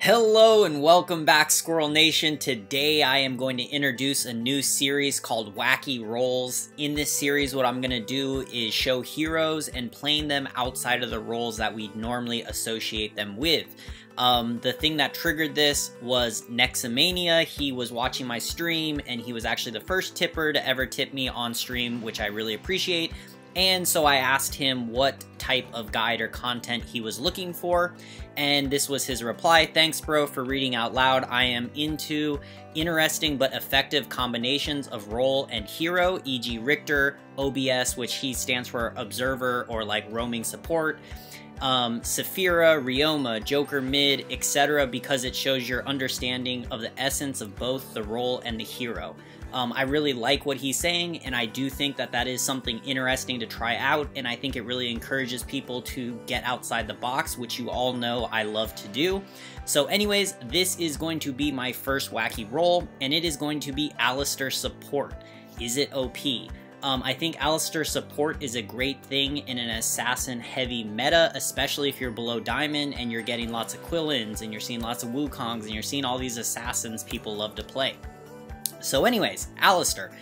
Hello and welcome back, Squirrel Nation. Today I am going to introduce a new series called Wacky Roles. In this series, what I'm going to do is show heroes and playing them outside of the roles that we normally associate them with. The thing that triggered this was Nexomania. He was watching my stream and he was actually the first tipper to ever tip me on stream, which I really appreciate. And so I asked him what type of guide or content he was looking for, and this was his reply. Thanks, bro, for reading out loud. I am into interesting but effective combinations of role and hero, e.g. Richter, OBS, which he stands for Observer or like roaming support, Saphira, Ryoma, Joker mid, etc., because it shows your understanding of the essence of both the role and the hero. I really like what he's saying, and I do think that that is something interesting to try out, and I think it really encourages people to get outside the box, which you all know I love to do. So anyways, this is going to be my first wacky role, and it is going to be Alistar support. Is it OP? I think Alistar support is a great thing in an assassin-heavy meta, especially if you're below Diamond and you're getting lots of Quillins, and you're seeing lots of Wukongs, and you're seeing all these assassins people love to play. So anyways, Alistar,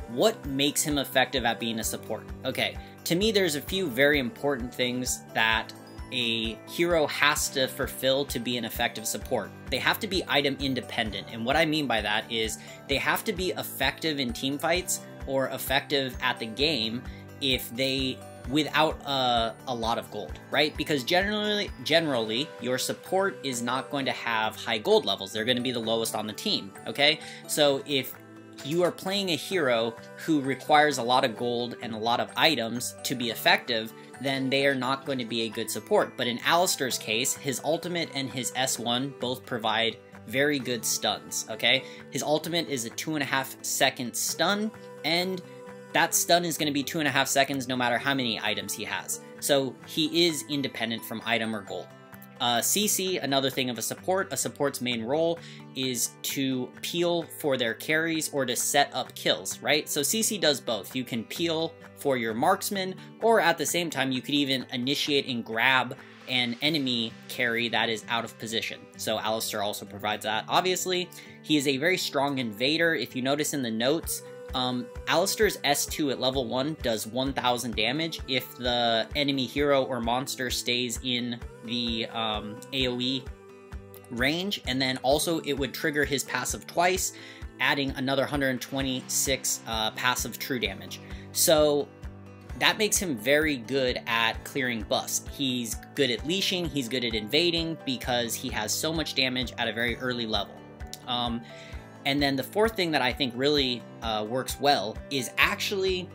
what makes him effective at being a support? Okay, to me there's a few very important things that a hero has to fulfill to be an effective support. They have to be item independent, and what I mean by that is they have to be effective in team fights or effective at the game if they without a lot of gold, right? Because generally your support is not going to have high gold levels. They're going to be the lowest on the team, okay? So if you are playing a hero who requires a lot of gold and a lot of items to be effective, then they are not going to be a good support. But in Alistar's case, his ultimate and his S1 both provide very good stuns, okay? His ultimate is a 2.5 second stun, and that stun is going to be 2.5 seconds no matter how many items he has. So he is independent from item or gold. CC, another thing of a support's main role is to peel for their carries or to set up kills, right? So CC does both. You can peel for your marksman, or at the same time you could even initiate and grab an enemy carry that is out of position. So Alistar also provides that. Obviously, he is a very strong invader. If you notice in the notes, Alistar's S2 at level 1 does 1000 damage if the enemy hero or monster stays in the AoE range, and then also it would trigger his passive twice, adding another 126 passive true damage. So that makes him very good at clearing buffs. He's good at leashing, he's good at invading, because he has so much damage at a very early level. And then the fourth thing that I think really works well is actually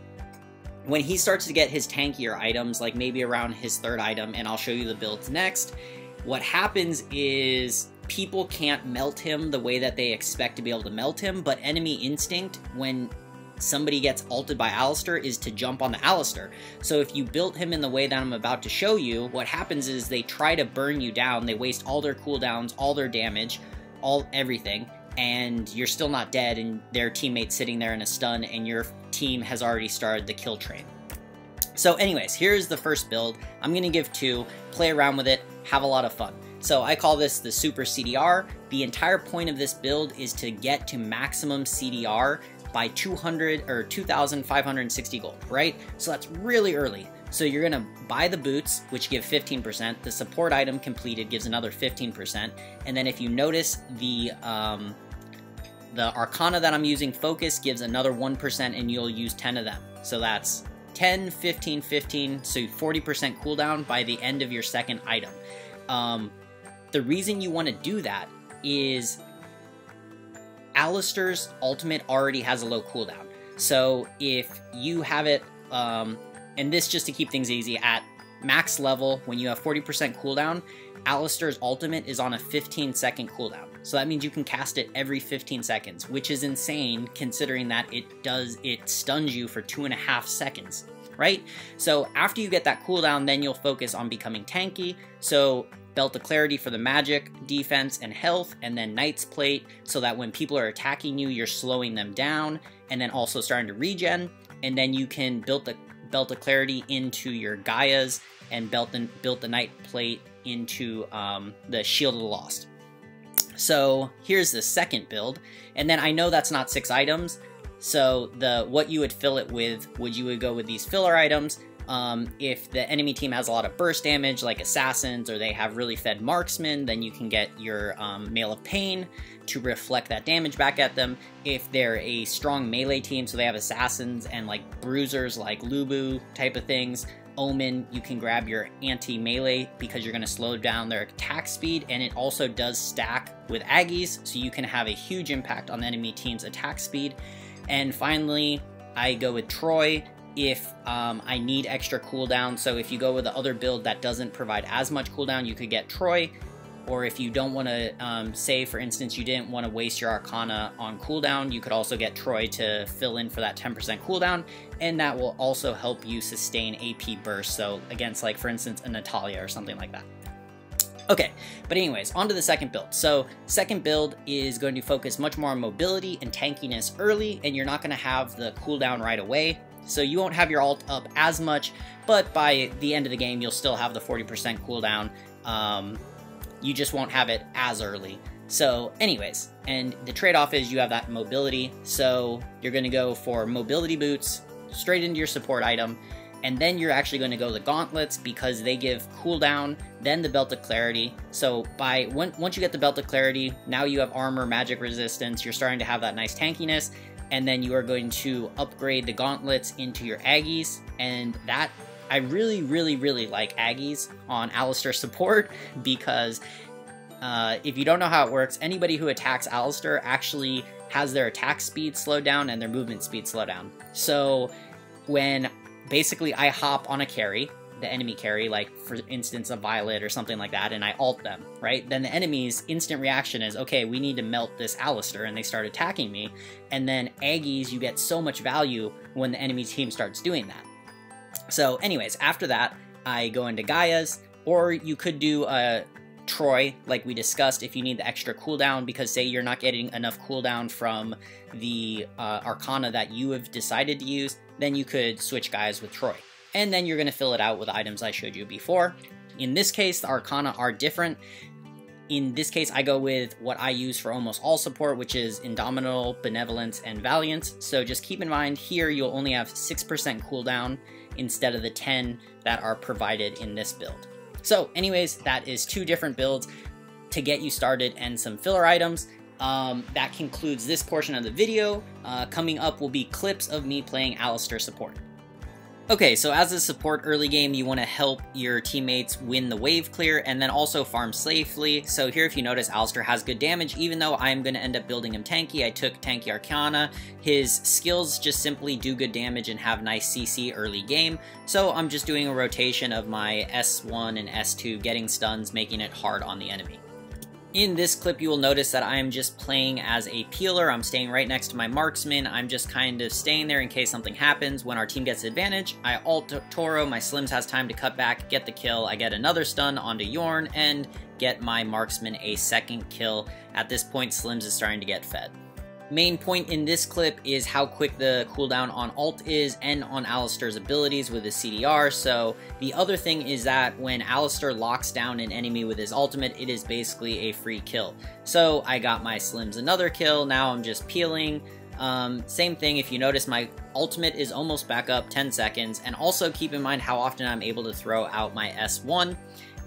when he starts to get his tankier items, like maybe around his third item, and I'll show you the builds next, what happens is people can't melt him the way that they expect to be able to melt him, but enemy instinct, when somebody gets ulted by Alistar, is to jump on the Alistar. So if you built him in the way that I'm about to show you, what happens is they try to burn you down, they waste all their cooldowns, all their damage, everything, and you're still not dead, and their teammate's sitting there in a stun, and your team has already started the kill train. So anyways, here's the first build. I'm going to give two, play around with it, have a lot of fun. So I call this the Super CDR. The entire point of this build is to get to maximum CDR by 200 or 2,560 gold, right? So that's really early. So you're gonna buy the boots, which give 15%. The support item completed gives another 15%. And then if you notice, the Arcana that I'm using, Focus, gives another 1%, and you'll use 10 of them. So that's 10, 15, 15, so 40% cooldown by the end of your second item. The reason you want to do that is Alistar's ultimate already has a low cooldown. So if you have it, and this just to keep things easy, at max level, when you have 40% cooldown, Alistar's ultimate is on a 15-second cooldown. So that means you can cast it every 15 seconds, which is insane considering that it stuns you for 2.5 seconds, right? So after you get that cooldown, then you'll focus on becoming tanky. So Belt of Clarity for the magic, defense, and health, and then Knight's Plate, so that when people are attacking you, you're slowing them down, and then also starting to regen, and then you can build the Belt of Clarity into your Gaias, and built the Knight Plate into the Shield of the Lost. So here's the second build, and then I know that's not 6 items, so what you would fill it with, you would go with these filler items. If the enemy team has a lot of burst damage, like assassins, or they have really fed marksmen, then you can get your Mail of Pain to reflect that damage back at them. If they're a strong melee team, so they have assassins and like bruisers, like Lubu type of things, Omen, you can grab your anti-melee because you're going to slow down their attack speed, and it also does stack with Aggies, so you can have a huge impact on the enemy team's attack speed. And finally, I go with Troy if I need extra cooldown. So if you go with the other build that doesn't provide as much cooldown, you could get Troy. Or if you don't want to, say for instance you didn't want to waste your Arcana on cooldown, you could also get Troy to fill in for that 10% cooldown, and that will also help you sustain AP burst, so against like for instance a Natalia or something like that. Okay, but anyways, on to the second build. So second build is going to focus much more on mobility and tankiness early, and you're not going to have the cooldown right away. So you won't have your ult up as much, but by the end of the game you'll still have the 40% cooldown. You just won't have it as early. So anyways, and the trade-off is you have that mobility, so you're going to go for mobility boots straight into your support item, and then you're actually going to go the gauntlets because they give cooldown, then the belt of clarity. So once you get the belt of clarity, now you have armor, magic resistance, you're starting to have that nice tankiness, and then you are going to upgrade the gauntlets into your Aggies, and that I really like Aggies on Alistar support because if you don't know how it works, anybody who attacks Alistar actually has their attack speed slowed down and their movement speed slowed down. So when basically I hop on a carry, the enemy carry, like for instance a Violet or something like that, and I ult them, right? Then the enemy's instant reaction is, okay, we need to melt this Alistar, and they start attacking me. And then Aggies, you get so much value when the enemy team starts doing that. So anyways, after that, I go into Gaia's, or you could do Troy, like we discussed, if you need the extra cooldown, because say you're not getting enough cooldown from the Arcana that you have decided to use, then you could switch Gaia's with Troy. And then you're going to fill it out with items I showed you before. In this case, the Arcana are different. In this case, I go with what I use for almost all support, which is Indomitable, Benevolence, and Valiance. So just keep in mind, here you'll only have 6% cooldown instead of the 10 that are provided in this build. So anyways, that is 2 different builds to get you started and some filler items. That concludes this portion of the video. Coming up will be clips of me playing Alistar support. Okay, so as a support early game, you want to help your teammates win the wave clear and then also farm safely. So here, if you notice, Alistar has good damage, even though I'm going to end up building him tanky. I took tanky Arcana. His skills just simply do good damage and have nice CC early game. So I'm just doing a rotation of my S1 and S2, getting stuns, making it hard on the enemy. In this clip, you will notice that I am just playing as a peeler. I'm staying right next to my marksman. I'm just kind of staying there in case something happens. When our team gets advantage, I ult Toro, my Slims has time to cut back, get the kill. I get another stun onto Yorn and get my marksman a second kill. At this point, Slims is starting to get fed. Main point in this clip is how quick the cooldown on ult is and on Alistar's abilities with his CDR. So the other thing is that when Alistar locks down an enemy with his ultimate, it is basically a free kill. So I got my Slims another kill, now I'm just peeling. Same thing, if you notice, my ultimate is almost back up 10 seconds, and also keep in mind how often I'm able to throw out my S1.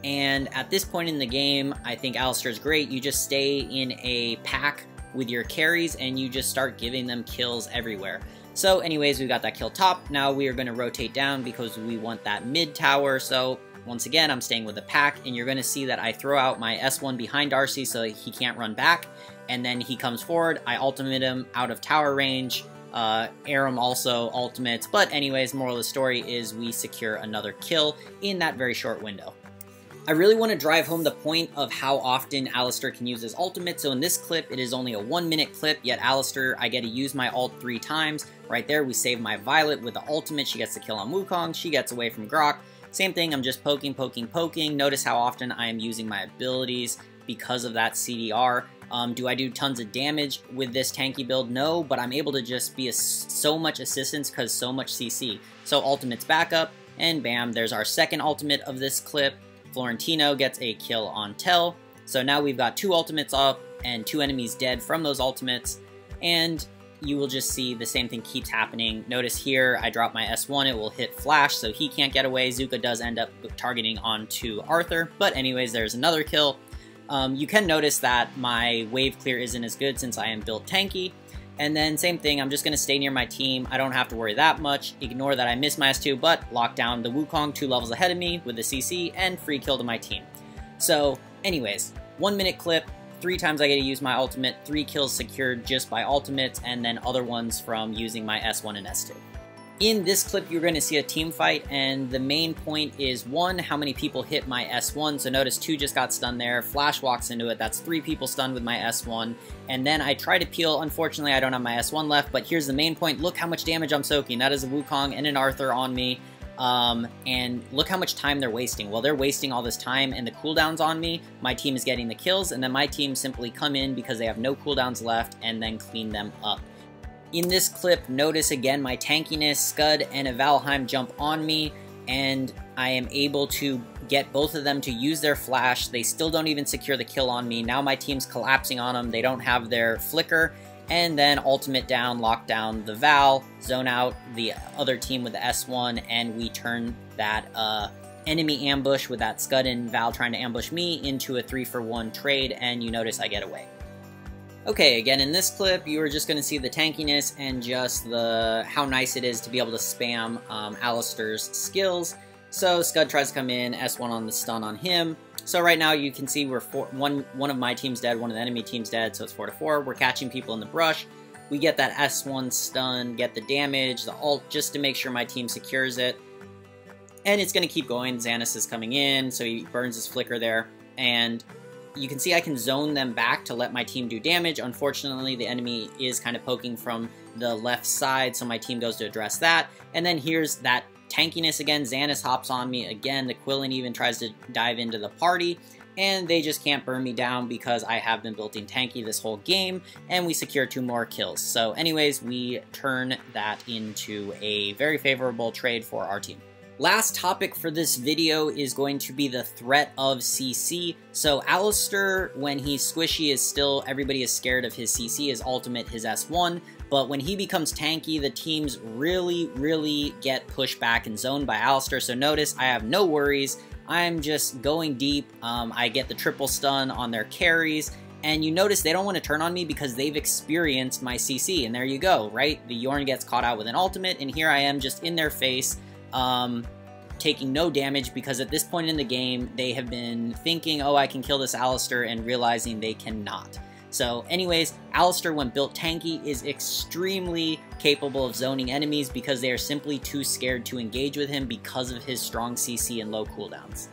And at this point in the game, I think Alistar is great. You just stay in a pack with your carries and you just start giving them kills everywhere. So anyways, we got that kill top. Now we are going to rotate down because we want that mid tower. So once again, I'm staying with the pack, and you're going to see that I throw out my S1 behind Darcy so he can't run back, and then he comes forward. I ultimate him out of tower range. Aram also ultimates, but anyways, moral of the story is we secure another kill in that very short window. I really want to drive home the point of how often Alistar can use his ultimate. So in this clip, it is only a 1-minute clip, yet Alistar, I get to use my ult 3 times. Right there, we save my Violet with the ultimate. She gets the kill on Wukong. She gets away from Grok. Same thing, I'm just poking. Notice how often I am using my abilities because of that CDR. Do I do tons of damage with this tanky build? No, but I'm able to just be so much assistance because so much CC. So ultimate's back up, and bam, there's our second ultimate of this clip. Florentino gets a kill on Tell. So now we've got 2 ultimates up, and 2 enemies dead from those ultimates, and you will just see the same thing keeps happening. Notice here, I drop my S1, it will hit Flash, so he can't get away. Zuka does end up targeting onto Arthur, but anyways, there's another kill. You can notice that my wave clear isn't as good since I am built tanky. And then same thing, I'm just going to stay near my team. I don't have to worry that much. Ignore that I missed my S2, but lock down the Wukong 2 levels ahead of me with the CC and free kill to my team. So anyways, 1 minute clip. 3 times I get to use my ultimate, 3 kills secured just by ultimates, and then other ones from using my S1 and S2. In this clip, you're going to see a team fight, and the main point is, 1, how many people hit my S1. So notice 2 just got stunned there. Flash walks into it. That's 3 people stunned with my S1. And then I try to peel. Unfortunately, I don't have my S1 left, but here's the main point. Look how much damage I'm soaking. That is a Wukong and an Arthur on me. And look how much time they're wasting. Well, they're wasting all this time and the cooldowns on me. My team is getting the kills, and then my team simply come in because they have no cooldowns left and then clean them up. In this clip, notice again my tankiness. Scud and a Valheim jump on me, and I am able to get both of them to use their flash. They still don't even secure the kill on me. Now my team's collapsing on them. They don't have their flicker. And then ultimate down, lock down the Val, zone out the other team with the S1, and we turn that enemy ambush with that Scud and Val trying to ambush me into a 3-for-1 trade, and you notice I get away. Okay, again, in this clip, you are just going to see the tankiness and just how nice it is to be able to spam Aleister's skills. So Scud tries to come in, S1 on the stun on him. So right now you can see we're one of my team's dead, one of the enemy team's dead, so it's 4-4. We're catching people in the brush. We get that S1 stun, get the damage, the ult, just to make sure my team secures it. And it's going to keep going. Xanis is coming in, so he burns his flicker there. And you can see I can zone them back to let my team do damage. Unfortunately, the enemy is kind of poking from the left side, so my team goes to address that. And then here's that tankiness again. Xanis hops on me again. The Quillen even tries to dive into the party, and they just can't burn me down because I have been building tanky this whole game, and we secure 2 more kills. So anyways, we turn that into a very favorable trade for our team. Last topic for this video is going to be the threat of CC. So Aleister, when he's squishy, is still, everybody is scared of his CC, his ultimate, his S1. But when he becomes tanky, the teams really get pushed back and zoned by Aleister. So notice I have no worries. I'm just going deep. I get the triple stun on their carries. And you notice they don't want to turn on me because they've experienced my CC. And there you go, right? The Yorn gets caught out with an ultimate, and here I am just in their face. Taking no damage because at this point in the game, they have been thinking, oh, I can kill this Aleister, and realizing they cannot. So anyways, Aleister, when built tanky, is extremely capable of zoning enemies because they are simply too scared to engage with him because of his strong CC and low cooldowns.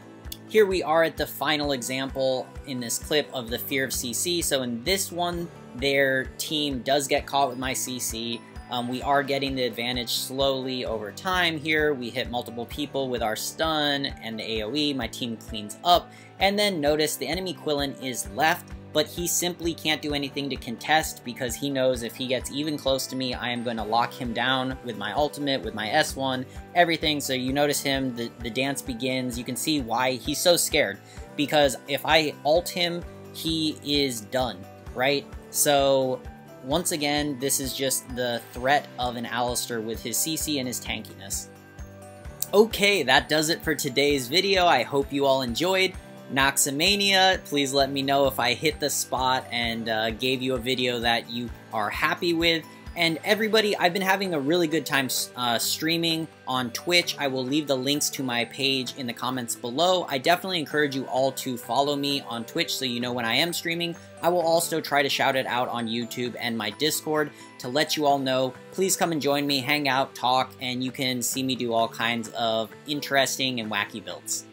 Here we are at the final example in this clip of the fear of CC. So in this one, their team does get caught with my CC. We are getting the advantage slowly over time here. We hit multiple people with our stun and the AoE. My team cleans up. And then notice the enemy Quillen is left, but he simply can't do anything to contest because he knows if he gets even close to me, I am going to lock him down with my ultimate, with my S1, everything. So you notice him, the dance begins. You can see why he's so scared, because if I ult him, he is done, right? So once again, this is just the threat of an Aleister with his CC and his tankiness. Okay, that does it for today's video. I hope you all enjoyed. Noxamania, please let me know if I hit the spot and gave you a video that you are happy with. And everybody, I've been having a really good time streaming on Twitch. I will leave the links to my page in the comments below. I definitely encourage you all to follow me on Twitch so you know when I am streaming. I will also try to shout it out on YouTube and my Discord to let you all know. Please come and join me, hang out, talk, and you can see me do all kinds of interesting and wacky builds.